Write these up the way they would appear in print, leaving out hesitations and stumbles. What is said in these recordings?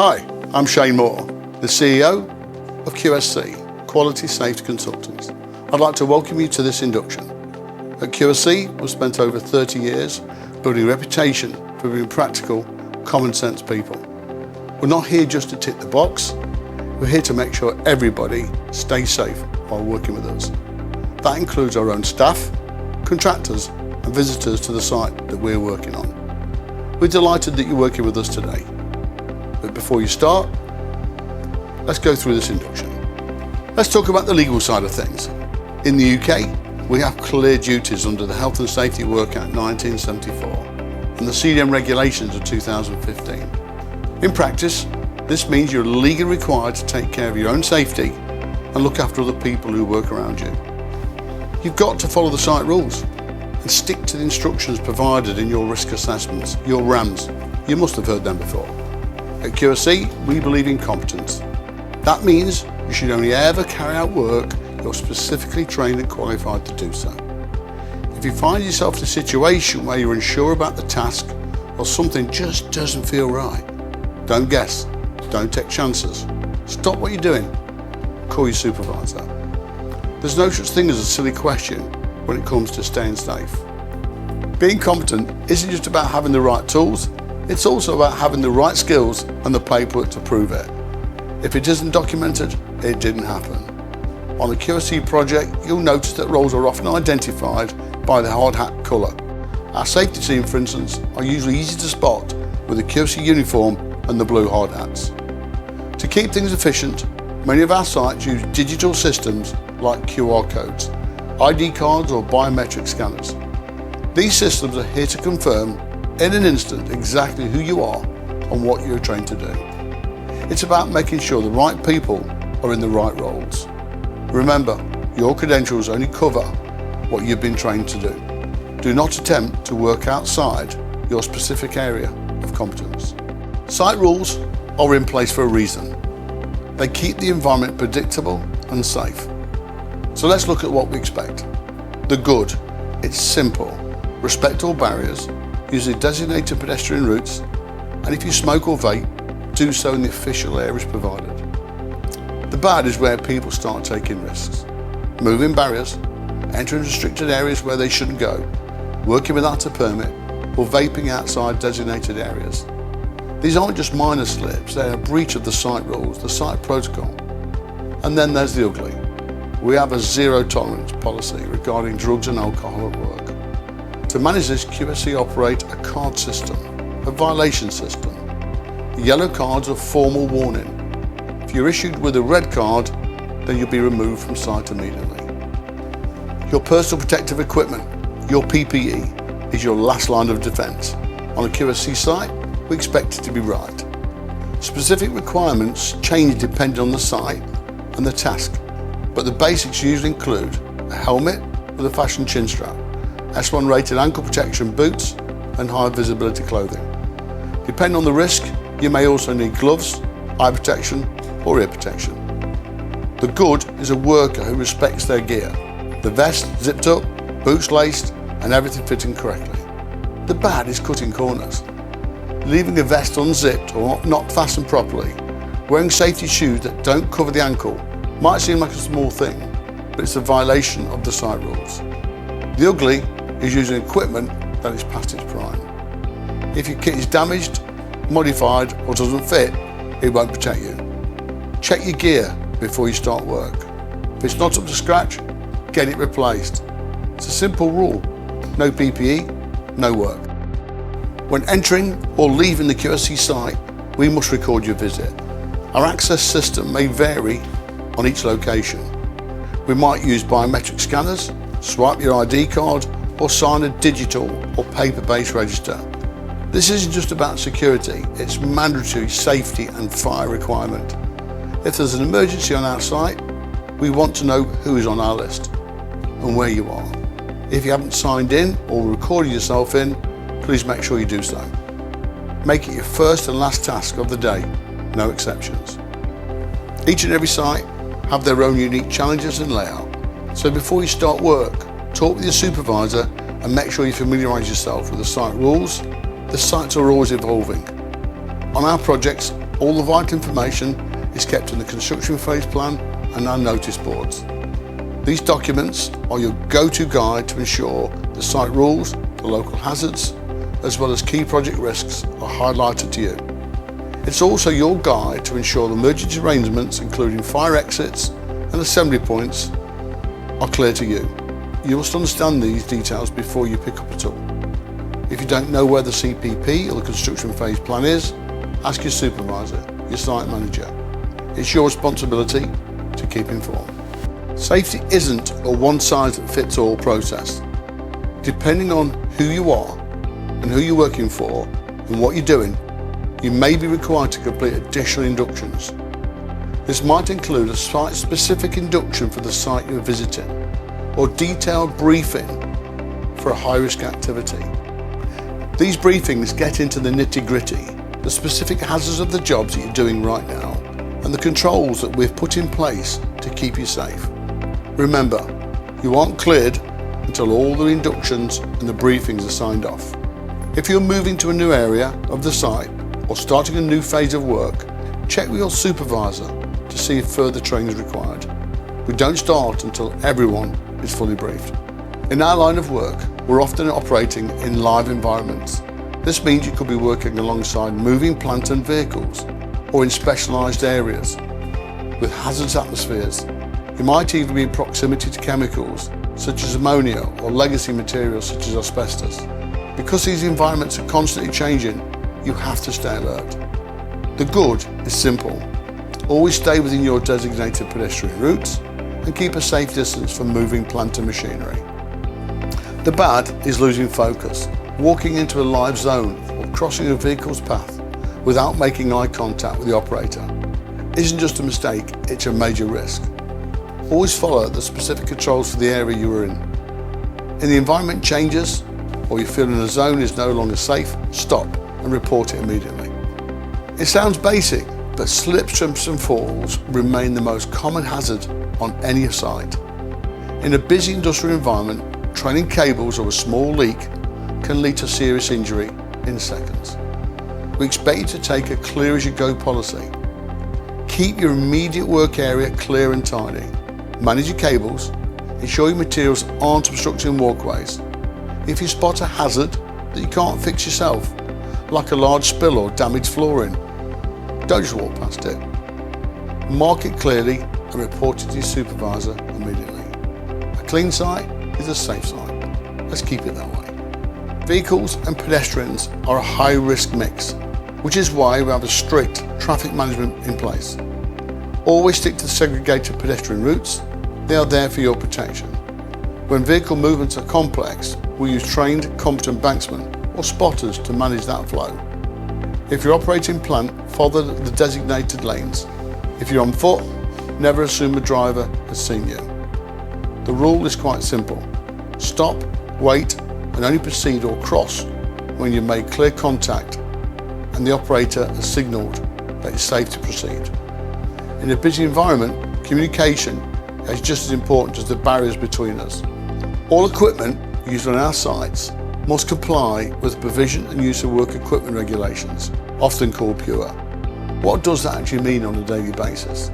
Hi, I'm Shane Moore, the CEO of QSC, Quality Safety Consultants. I'd like to welcome you to this induction. At QSC, we've spent over 30 years building a reputation for being practical, common sense people. We're not here just to tick the box, we're here to make sure everybody stays safe while working with us. That includes our own staff, contractors and visitors to the site that we're working on. We're delighted that you're working with us today. But before you start, let's go through this induction. Let's talk about the legal side of things. In the UK, we have clear duties under the Health and Safety Work Act 1974 and the CDM regulations of 2015. In practice, this means you're legally required to take care of your own safety and look after other people who work around you. You've got to follow the site rules and stick to the instructions provided in your risk assessments, your RAMs. You must have heard them before. At QSC, we believe in competence. That means you should only ever carry out work you're specifically trained and qualified to do so. If you find yourself in a situation where you're unsure about the task or something just doesn't feel right, don't guess, don't take chances. Stop what you're doing, call your supervisor. There's no such thing as a silly question when it comes to staying safe. Being competent isn't just about having the right tools, it's also about having the right skills and the paperwork to prove it. If it isn't documented, it didn't happen. On a QSC project, you'll notice that roles are often identified by the hard hat colour. Our safety team, for instance, are usually easy to spot with the QSC uniform and the blue hard hats. To keep things efficient, many of our sites use digital systems like QR codes, ID cards or biometric scanners. These systems are here to confirm in an instant exactly who you are and what you're trained to do. It's about making sure the right people are in the right roles. Remember, your credentials only cover what you've been trained to do. Do not attempt to work outside your specific area of competence. Site rules are in place for a reason. They keep the environment predictable and safe. So let's look at what we expect. The good, it's simple. Respect all barriers, use the designated pedestrian routes, and if you smoke or vape, do so in the official areas provided. The bad is where people start taking risks, moving barriers, entering restricted areas where they shouldn't go, working without a permit, or vaping outside designated areas. These aren't just minor slips, they're a breach of the site rules, the site protocol. And then there's the ugly. We have a zero tolerance policy regarding drugs and alcohol at work. To manage this, QSC operate a card system, a violation system. The yellow cards are formal warning. If you're issued with a red card, then you'll be removed from site immediately. Your personal protective equipment, your PPE, is your last line of defence. On a QSC site, we expect it to be right. Specific requirements change depending on the site and the task, but the basics usually include a helmet with a fashion chin strap, S1 rated ankle protection boots and high visibility clothing. Depending on the risk, you may also need gloves, eye protection or ear protection. The good is a worker who respects their gear. The vest zipped up, boots laced and everything fitting correctly. The bad is cutting corners. Leaving a vest unzipped or not fastened properly, wearing safety shoes that don't cover the ankle might seem like a small thing, but it's a violation of the site rules. The ugly is using equipment that is past its prime. If your kit is damaged, modified or doesn't fit, it won't protect you. Check your gear before you start work. If it's not up to scratch, get it replaced. It's a simple rule. No PPE, no work. When entering or leaving the QSC site, we must record your visit. Our access system may vary on each location. We might use biometric scanners, swipe your ID card, or sign a digital or paper-based register. This isn't just about security, it's mandatory safety and fire requirement. If there's an emergency on our site, we want to know who is on our list and where you are. If you haven't signed in or recorded yourself in, please make sure you do so. Make it your first and last task of the day, no exceptions. Each and every site have their own unique challenges and layout. So before you start work, talk with your supervisor and make sure you familiarise yourself with the site rules. The sites are always evolving. On our projects, All the vital information is kept in the construction phase plan and our notice boards. These documents are your go-to guide to ensure the site rules, the local hazards, as well as key project risks are highlighted to you. It's also your guide to ensure the emergency arrangements, including fire exits and assembly points, are clear to you. You must understand these details before you pick up a tool. If you don't know where the CPP or the construction phase plan is, ask your supervisor, your site manager. It's your responsibility to keep informed. Safety isn't a one-size-fits-all process. Depending on who you are and who you're working for and what you're doing, you may be required to complete additional inductions. This might include a site-specific induction for the site you're visiting, or detailed briefing for a high-risk activity. These briefings get into the nitty-gritty, the specific hazards of the jobs that you're doing right now, and the controls that we've put in place to keep you safe. Remember, you aren't cleared until all the inductions and the briefings are signed off. If you're moving to a new area of the site or starting a new phase of work, check with your supervisor to see if further training is required. We don't start until everyone is fully briefed. In our line of work, we're often operating in live environments. This means you could be working alongside moving plant and vehicles, or in specialised areas with hazardous atmospheres. You might even be in proximity to chemicals such as ammonia or legacy materials such as asbestos. Because these environments are constantly changing, you have to stay alert. The good is simple. Always stay within your designated pedestrian routes and keep a safe distance from moving plant and machinery. The bad is losing focus, walking into a live zone or crossing a vehicle's path without making eye contact with the operator. Isn't just a mistake, it's a major risk. Always follow the specific controls for the area you are in. If the environment changes or you feel in a zone is no longer safe, stop and report it immediately. It sounds basic, but slips, trips and falls remain the most common hazard on any site. In a busy industrial environment, trailing cables or a small leak can lead to serious injury in seconds. We expect you to take a clear as you go policy. Keep your immediate work area clear and tidy. Manage your cables. Ensure your materials aren't obstructing walkways. If you spot a hazard that you can't fix yourself, like a large spill or damaged flooring, don't just walk past it. Mark it clearly and report it to your supervisor immediately. A clean site is a safe site. Let's keep it that way. Vehicles and pedestrians are a high-risk mix, which is why we have a strict traffic management in place. Always stick to the segregated pedestrian routes. They are there for your protection. When vehicle movements are complex, we use trained, competent banksmen or spotters to manage that flow. If you're operating plant, follow the designated lanes. If you're on foot, never assume a driver has seen you. The rule is quite simple. Stop, wait, and only proceed or cross when you've made clear contact and the operator has signalled that it's safe to proceed. In a busy environment, communication is just as important as the barriers between us. All equipment used on our sites must comply with the provision and use of work equipment regulations, often called PUR. What does that actually mean on a daily basis?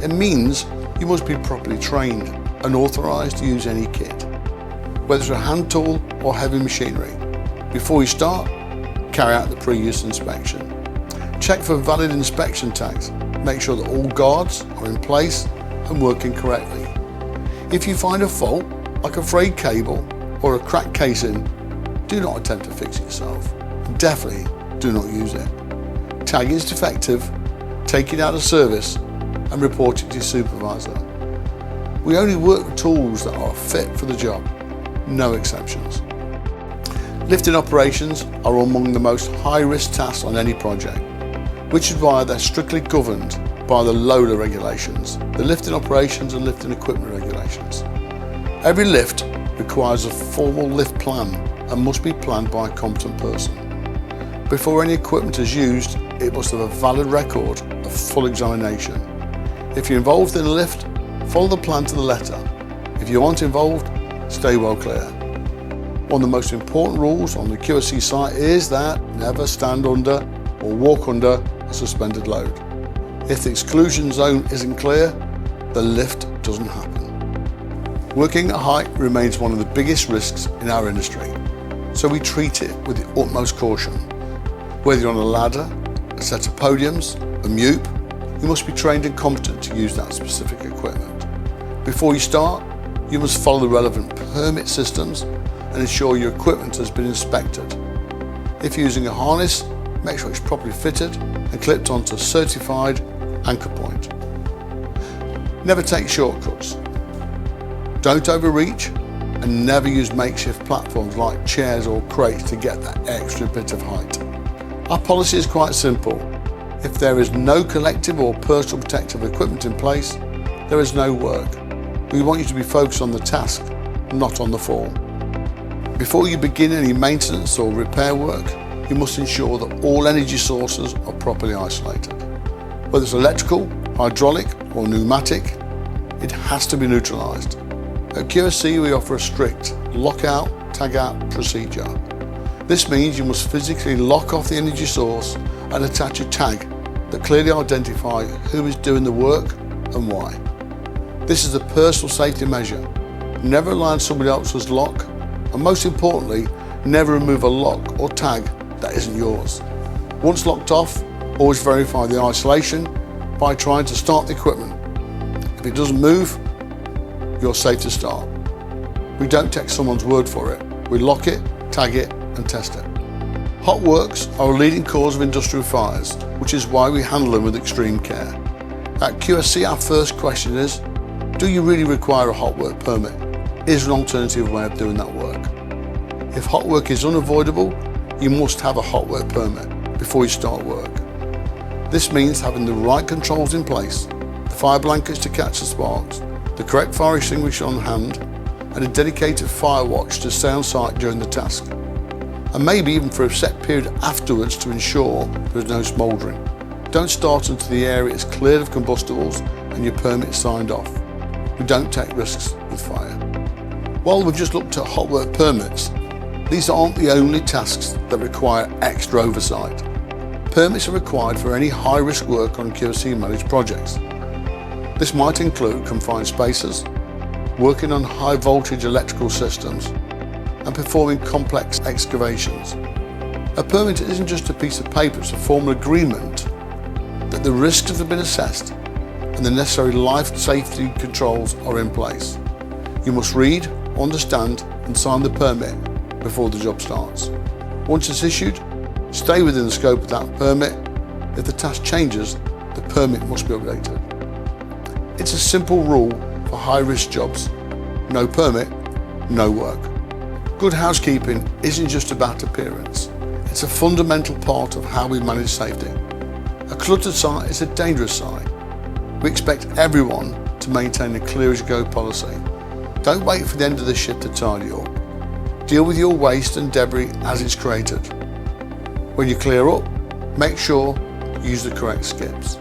It means you must be properly trained and authorised to use any kit, whether it's a hand tool or heavy machinery. Before you start, carry out the pre-use inspection. Check for valid inspection tags. Make sure that all guards are in place and working correctly. If you find a fault, like a frayed cable or a cracked casing, do not attempt to fix it yourself. Definitely do not use it. Tag is defective, take it out of service and report it to your supervisor. We only work with tools that are fit for the job, no exceptions. Lifting operations are among the most high-risk tasks on any project, which is why they're strictly governed by the LOLA regulations, the lifting operations and lifting equipment regulations. Every lift requires a formal lift plan and must be planned by a competent person. Before any equipment is used, it must have a valid record of full examination. If you're involved in a lift, follow the plan to the letter. If you aren't involved, stay well clear. One of the most important rules on the QSC site is that never stand under or walk under a suspended load. If the exclusion zone isn't clear, the lift doesn't happen. Working at height remains one of the biggest risks in our industry, so we treat it with the utmost caution. Whether you're on a ladder, a set of podiums, a MEUP, you must be trained and competent to use that specific equipment. Before you start, you must follow the relevant permit systems and ensure your equipment has been inspected. If you're using a harness, make sure it's properly fitted and clipped onto a certified anchor point. Never take shortcuts. Don't overreach, and never use makeshift platforms like chairs or crates to get that extra bit of height. Our policy is quite simple. If there is no collective or personal protective equipment in place, there is no work. We want you to be focused on the task, not on the fall. Before you begin any maintenance or repair work, you must ensure that all energy sources are properly isolated. Whether it's electrical, hydraulic or pneumatic, it has to be neutralised. At QSC we offer a strict lockout, tagout procedure. This means you must physically lock off the energy source and attach a tag that clearly identifies who is doing the work and why. This is a personal safety measure. Never rely on somebody else's lock, and most importantly, never remove a lock or tag that isn't yours. Once locked off, always verify the isolation by trying to start the equipment. If it doesn't move, you're safe to start. We don't take someone's word for it. We lock it, tag it and test it. Hot works are a leading cause of industrial fires, which is why we handle them with extreme care. At QSC our first question is, do you really require a hot work permit? Is there an alternative way of doing that work? If hot work is unavoidable, you must have a hot work permit before you start work. This means having the right controls in place, the fire blankets to catch the sparks, the correct fire extinguisher on hand, and a dedicated fire watch to stay on site during the task. And maybe even for a set period afterwards to ensure there is no smouldering. Don't start until the area is cleared of combustibles and your permit is signed off. We don't take risks with fire. While we've just looked at hot work permits, these aren't the only tasks that require extra oversight. Permits are required for any high-risk work on QSC managed projects. This might include confined spaces, working on high-voltage electrical systems, and performing complex excavations. A permit isn't just a piece of paper, it's a formal agreement that the risks have been assessed and the necessary life safety controls are in place. You must read, understand and sign the permit before the job starts. Once it's issued, stay within the scope of that permit. If the task changes, the permit must be updated. It's a simple rule for high-risk jobs. No permit, no work. Good housekeeping isn't just about appearance. It's a fundamental part of how we manage safety. A cluttered site is a dangerous site. We expect everyone to maintain a clear-as-you-go policy. Don't wait for the end of the shift to tidy up. Deal with your waste and debris as it's created. When you clear up, make sure you use the correct skips.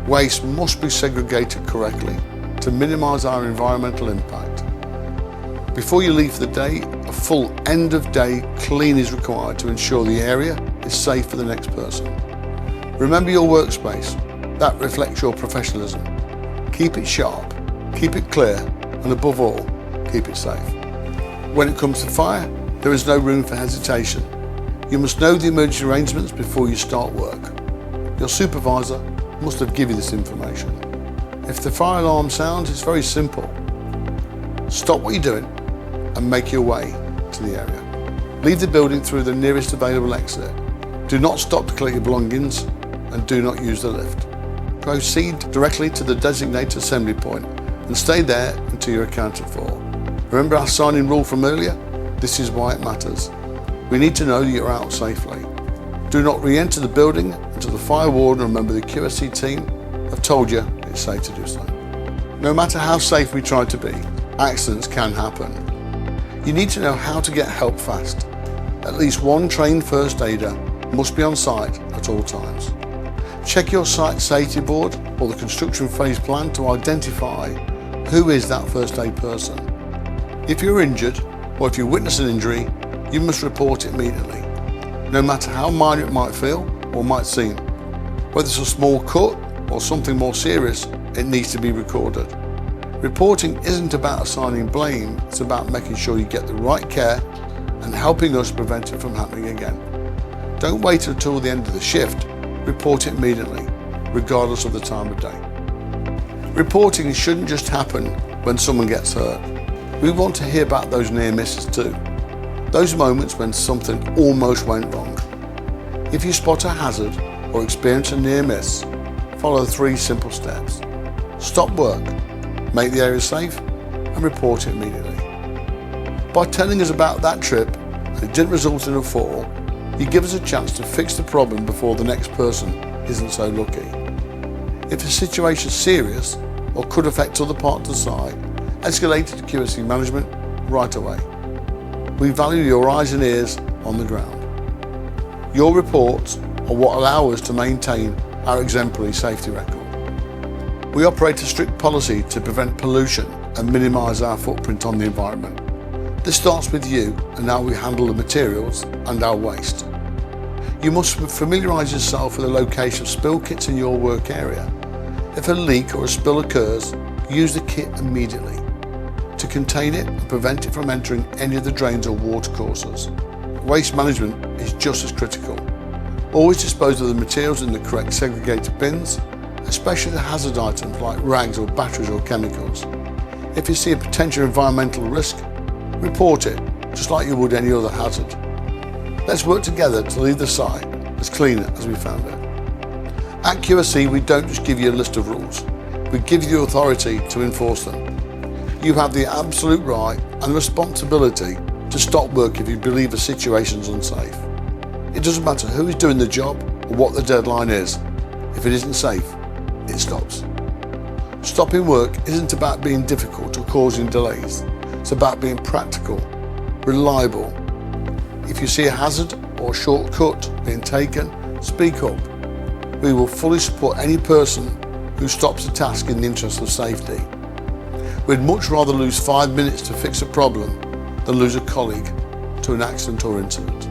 Waste must be segregated correctly to minimise our environmental impact. Before you leave for the day, a full end-of-day clean is required to ensure the area is safe for the next person. Remember your workspace. That reflects your professionalism. Keep it sharp, keep it clear, and above all, keep it safe. When it comes to fire, there is no room for hesitation. You must know the emergency arrangements before you start work. Your supervisor must have given you this information. If the fire alarm sounds, it's very simple. Stop what you're doing and make your way to the area. Leave the building through the nearest available exit. Do not stop to collect your belongings and do not use the lift. Proceed directly to the designated assembly point and stay there until you're accounted for. Remember our sign-in rule from earlier? This is why it matters. We need to know that you're out safely. Do not re-enter the building until the fire warden or member of the QSC team have told you it's safe to do so. No matter how safe we try to be, accidents can happen. You need to know how to get help fast. At least one trained first aider must be on site at all times. Check your site safety board or the construction phase plan to identify who is that first aid person. If you're injured or if you witness an injury, you must report it immediately, no matter how minor it might feel or might seem. Whether it's a small cut or something more serious, it needs to be recorded. Reporting isn't about assigning blame, it's about making sure you get the right care and helping us prevent it from happening again. Don't wait until the end of the shift, report it immediately, regardless of the time of day. Reporting shouldn't just happen when someone gets hurt. We want to hear about those near misses too. Those moments when something almost went wrong. If you spot a hazard or experience a near miss, follow 3 simple steps. Stop work, make the area safe, and report it immediately. By telling us about that trip and it didn't result in a fall, you give us a chance to fix the problem before the next person isn't so lucky. If the situation is serious or could affect other parts of the site, escalate it to QSC management right away. We value your eyes and ears on the ground. Your reports are what allow us to maintain our exemplary safety record. We operate a strict policy to prevent pollution and minimise our footprint on the environment. This starts with you and how we handle the materials and our waste. You must familiarise yourself with the location of spill kits in your work area. If a leak or a spill occurs, use the kit immediately to contain it and prevent it from entering any of the drains or water courses. Waste management is just as critical. Always dispose of the materials in the correct segregated bins, especially the hazard items like rags or batteries or chemicals. If you see a potential environmental risk, report it, just like you would any other hazard. Let's work together to leave the site as clean as we found it. At QSC, we don't just give you a list of rules, we give you the authority to enforce them. You have the absolute right and responsibility to stop work if you believe a situation is unsafe. It doesn't matter who is doing the job or what the deadline is. If it isn't safe, it stops. Stopping work isn't about being difficult or causing delays. It's about being practical, reliable. If you see a hazard or a shortcut being taken, speak up. We will fully support any person who stops a task in the interest of safety. We'd much rather lose 5 minutes to fix a problem than lose a colleague to an accident or incident.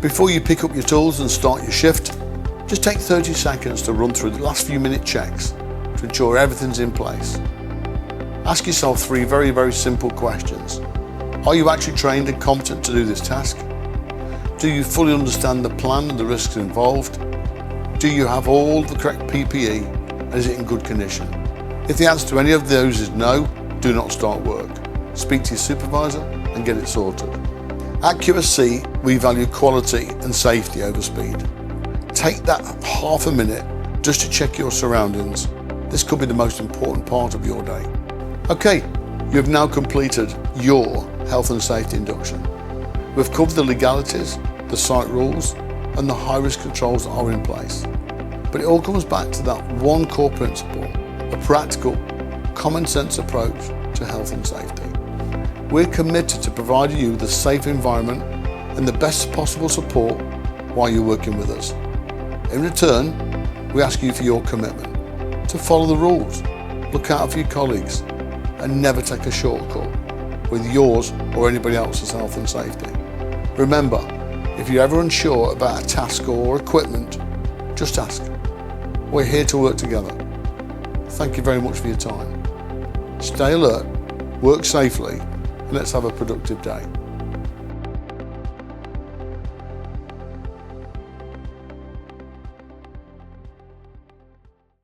Before you pick up your tools and start your shift, just take 30 seconds to run through the last few minute checks to ensure everything's in place. Ask yourself 3 very simple questions. Are you actually trained and competent to do this task? Do you fully understand the plan and the risks involved? Do you have all the correct PPE and is it in good condition? If the answer to any of those is no, do not start work. Speak to your supervisor and get it sorted. At QSC, we value quality and safety over speed. Take that half a minute just to check your surroundings. This could be the most important part of your day. Okay, you have now completed your health and safety induction. We've covered the legalities, the site rules, and the high-risk controls that are in place. But it all comes back to that one core principle, a practical, common-sense approach to health and safety. We're committed to providing you with a safe environment and the best possible support while you're working with us. In return, we ask you for your commitment to follow the rules, look out for your colleagues, and never take a shortcut with yours or anybody else's health and safety. Remember, if you're ever unsure about a task or equipment, just ask. We're here to work together. Thank you very much for your time. Stay alert, work safely, and let's have a productive day.